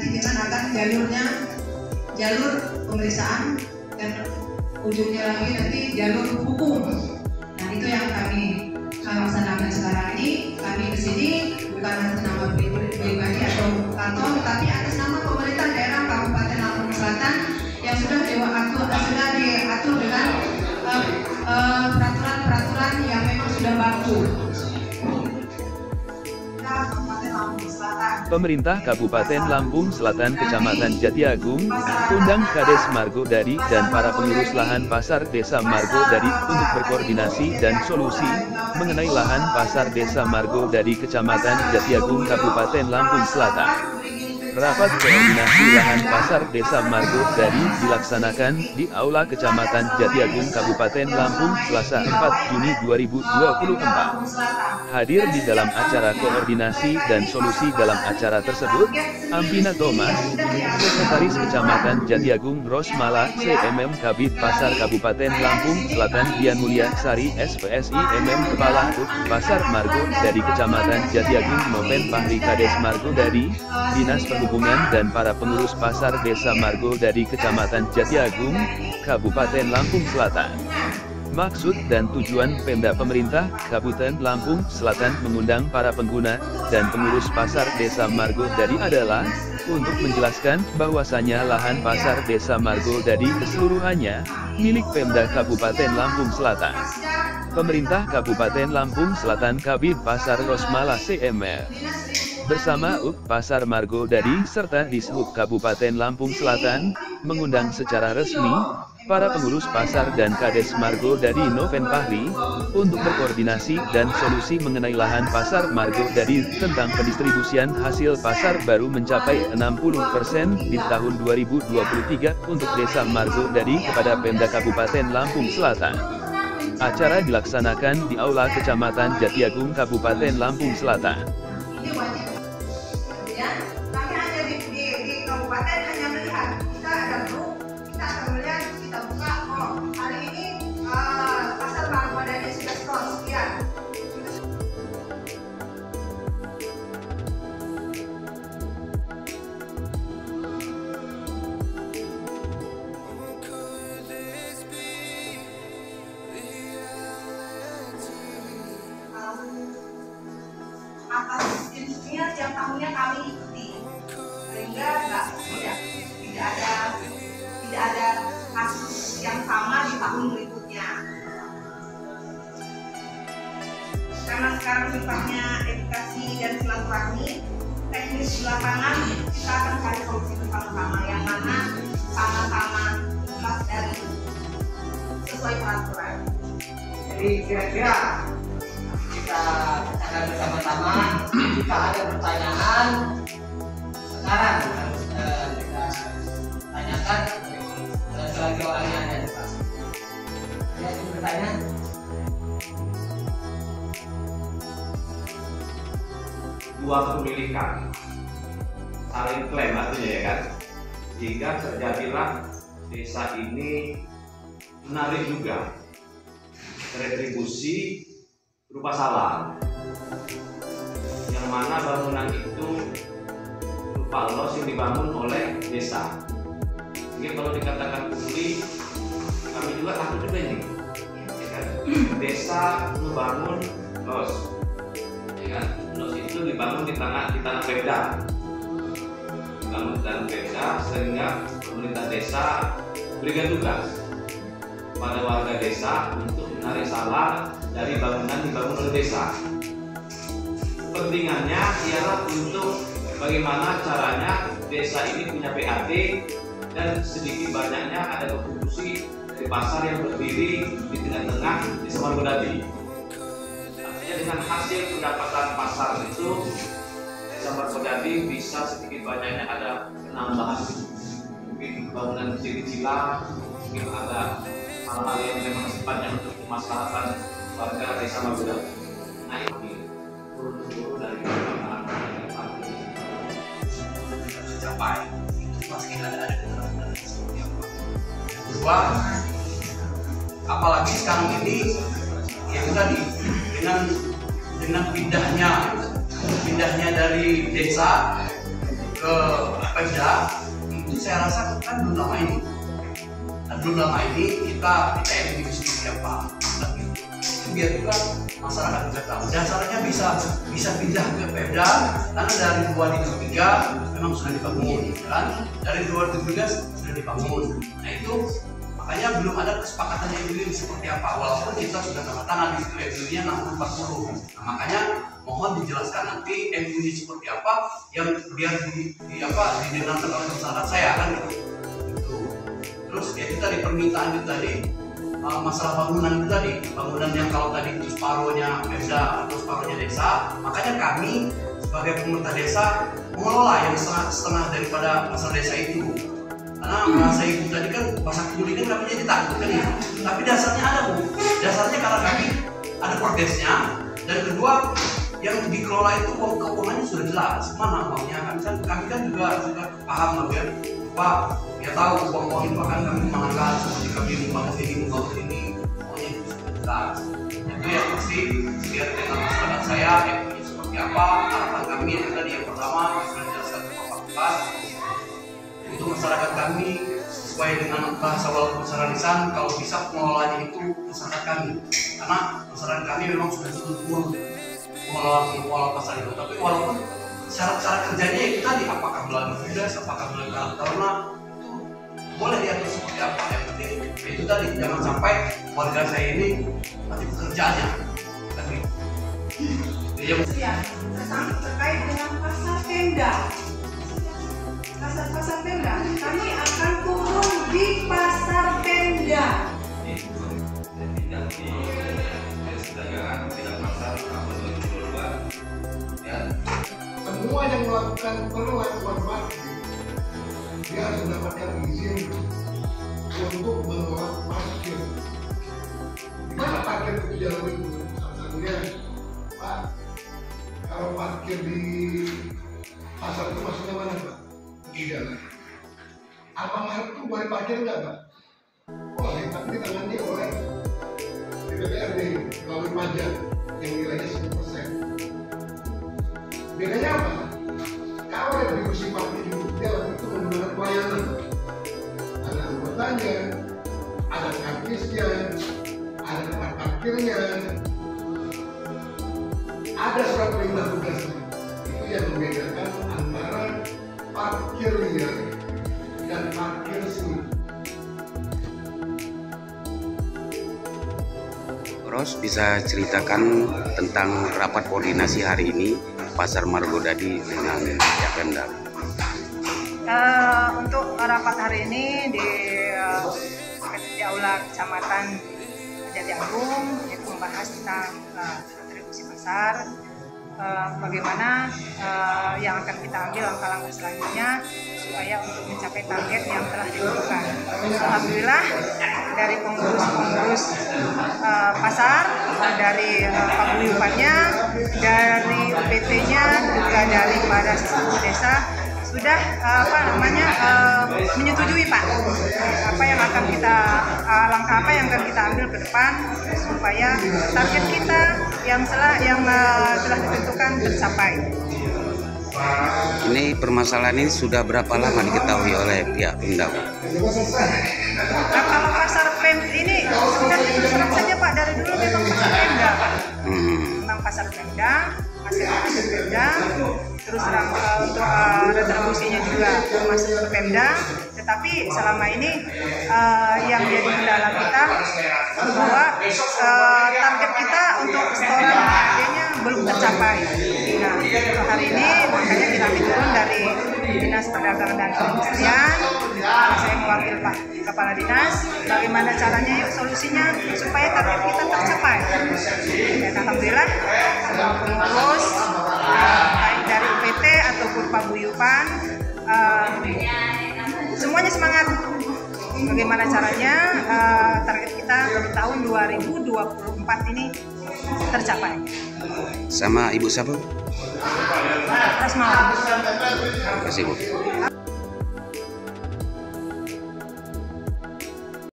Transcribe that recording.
nanti dengan akan jalur pemeriksaan dan ujungnya lagi nanti jalur hukum. Nah itu yang kami laksanakan sekarang ini. Kami kesini bukan atas nama pribadi atau kantor, tapi atas nama pemerintah daerah Kabupaten Lampung Selatan yang sudah diatur dengan peraturan-peraturan yang memang sudah baku. Pemerintah Kabupaten Lampung Selatan Kecamatan Jatiagung undang Kades Margodadi dan para pengurus lahan pasar Desa Margodadi untuk berkoordinasi dan solusi mengenai lahan pasar Desa Margodadi Kecamatan Jatiagung Kabupaten Lampung Selatan. Rapat koordinasi lahan pasar Desa Margodadi dilaksanakan di Aula Kecamatan Jatiagung Kabupaten Lampung Selasa 4 Juni 2024. Hadir di dalam acara koordinasi dan solusi dalam acara tersebut, Ambina Thomas, Sekretaris Kecamatan Jatiagung Rosmala CMM Kabid Pasar Kabupaten Lampung Selatan, Dian Mulia Sari SPSI MM Kepala Hub Pasar Margodadi Kecamatan Jatiagung Noven Fahri Kades Margodadi, Dinas Perhubungan dan para pengurus pasar Desa Margodadi Kecamatan Jatiagung, Kabupaten Lampung Selatan. Maksud dan tujuan Pemda Pemerintah Kabupaten Lampung Selatan mengundang para pengguna dan pengurus pasar Desa Margodadi adalah untuk menjelaskan bahwasanya lahan pasar Desa Margodadi keseluruhannya milik Pemda Kabupaten Lampung Selatan. Pemerintah Kabupaten Lampung Selatan Kabid Pasar Rosmala CMR bersama UP Pasar Margodadi serta Dishub Kabupaten Lampung Selatan mengundang secara resmi para pengurus pasar dan Kades Margodadi Noven Fahri untuk berkoordinasi dan solusi mengenai lahan pasar Margodadi tentang pendistribusian hasil pasar baru mencapai 60% di tahun 2023 untuk Desa Margodadi kepada Pemda Kabupaten Lampung Selatan. Acara dilaksanakan di Aula Kecamatan Jatiagung Kabupaten Lampung Selatan. Kami hanya di kabupaten hanya melihat, kita ada grup, kita akan melihat, kita buka, oh hari ini pasar Margodadi sudah skor sekian. Atas instruksinya setiap tahunnya kami ikuti, sehingga tidak ada kasus yang sama di tahun berikutnya. Karena sekarang sifatnya edukasi dan silaturahmi, teknis di lapangan kita akan cari solusi bersama-sama yang mana sama-sama ikhlas dan sesuai peraturan. Jadi kira-kira kita akan bersama-sama. Jika ada pertanyaan sekarang kita tanyakan selagi orangnya ada di kelas. Ada yang bertanya? Dua kepemilikan saling klaim artinya ya kan, sehingga terjadilah desa ini menarik juga retribusi berupa salah, yang mana bangunan itu berupa los yang dibangun oleh desa. Jadi kalau dikatakan pungli, kami juga takut juga ini, ya kan? Desa membangun los, ya kan? Los itu dibangun di tanah Pemda, dibangun di tanah Pemda, sehingga pemerintah desa berikan tugas pada warga desa untuk menarik salah dari bangunan dibangun oleh desa. Kepentingannya ialah untuk bagaimana caranya desa ini punya PAT dan sedikit banyaknya ada kontribusi dari pasar yang berdiri di tengah-tengah Desa Margodadi. Artinya dengan hasil pendapatan pasar itu Desa Margodadi bisa sedikit banyaknya ada penambahan, mungkin bangunan kecil-kecilan, mungkin ada hal-hal yang memang sifatnya untuk kemaslahatan warga Desa Margodadi. Nah ini buru-buru dari perkembangan Tercapai itu pasti ada keterangan seperti apa. Kedua, apalagi sekarang ini yang tadi dengan pindahnya dari desa ke Pemda, itu saya rasa kan belum lama ini. Kita ini seperti apa? Biar juga masyarakat juga tahu. Dasarnya bisa pindah ke Pemda karena dari 2003 memang sudah dibangun, kan? Dari 2003 sudah dibangun. Nah itu makanya belum ada kesepakatan MOU seperti apa. Walaupun kita sudah tanda tangan di MOU-nya 640. Nah, makanya mohon dijelaskan nanti MOU seperti apa yang biar didengarkan oleh masyarakat saya kan gitu. Terus ya kita di permintaan itu tadi masalah bangunan itu tadi, bangunan yang kalau tadi itu separuhnya Pemda atau separuhnya desa, makanya kami sebagai pemerintah desa mengelola yang setengah daripada masalah desa itu. Karena merasa itu tadi kan bahasa kuli kan kami jadi takut kan ya. Tapi dasarnya ada Bu, dasarnya karena kami ada protesnya, dan kedua yang dikelola itu keuangannya sudah jelas mana uangnya kami kan juga paham lah ya. Pak, ya tahu uang itu akan kami kembangkan seperti kami membangun ini, pokoknya itu sudah jelas. Itu yang pasti biar dengan masyarakat saya MOU seperti apa, harapan kami yang tadi yang pertama sudah dijelaskan ke Bapak Bupati. Untuk masyarakat kami sesuai dengan bahasa walaupun secara lisan, kalau bisa pengelolaannya itu masyarakat kami, karena masyarakat kami memang sudah sempurna mengelola pasar itu. Tapi walaupun syarat-syarat kerjanya itu tadi, apakah melalui FUDES, apakah melalui karena boleh diatur seperti apa. Yang penting itu tadi, jangan sampai warga saya ini mati pekerjaannya. Tapi terkait dengan pasar Pemda. Pasar Pemda, kami akan turun di pasar Pemda. Semua yang melakukan perlakuan parkir, dia harus mendapatkan izin untuk mengelola parkir. Di mana parkir itu jauh itu? Salah satunya, Pak, kalau parkir di pasar itu maksudnya mana, Pak? Di jalan. Alfamart itu boleh parkir nggak, Pak? Boleh, tapi ditangani oleh DPRD melalui pajak yang nilainya 10%. Bedanya apa? Kalau yang distribusi parkir di jalan itu menggunakan pelayanan, ada anggotanya, ada kartisnya, ada tempat parkirnya, ada surat perintah tugasnya. Itu yang membedakan antara parkir liar dan parkir seni. Ros, bisa ceritakan tentang rapat koordinasi hari ini Pasar Margodadi dengan pihak Pemda? Untuk rapat hari ini di Aula Kecamatan Jatiagung itu membahas tentang kontribusi pasar, bagaimana yang akan kita ambil langkah-langkah selanjutnya supaya untuk mencapai target yang telah ditentukan. Alhamdulillah dari pengurus pasar, dari paguyubannya, dari UPT-nya, juga dari para sesepuh desa sudah menyetujui Pak apa yang akan kita langkah apa yang akan kita ambil ke depan supaya target kita yang telah ditentukan tercapai. Ini permasalahan ini sudah berapa lama diketahui oleh pihak Pemda? Nah, kalau pasar Pemda ini sudah terus terang saja Pak, dari dulu memang pasar Pemda Pak. Memang pasar Pemda, masih pasar Pemda, terus terang untuk retribusinya juga masuk ke Pemda. Tetapi selama ini yang jadi kendala kita bahwa target kita untuk setoran HAD-nya belum tercapai. Nah, untuk hari ini makanya kita turun dari Dinas Perdagangan dan Perindustrian, saya mewakili Pak Kepala Dinas, bagaimana caranya yuk solusinya supaya target kita tercapai. Dan alhamdulillah semua pengurus baik dari UPT ataupun paguyuban semuanya semangat bagaimana caranya target kita di tahun 2024 ini tercapai. Sama Ibu siapa? Rasmawati. Terima kasih Bu.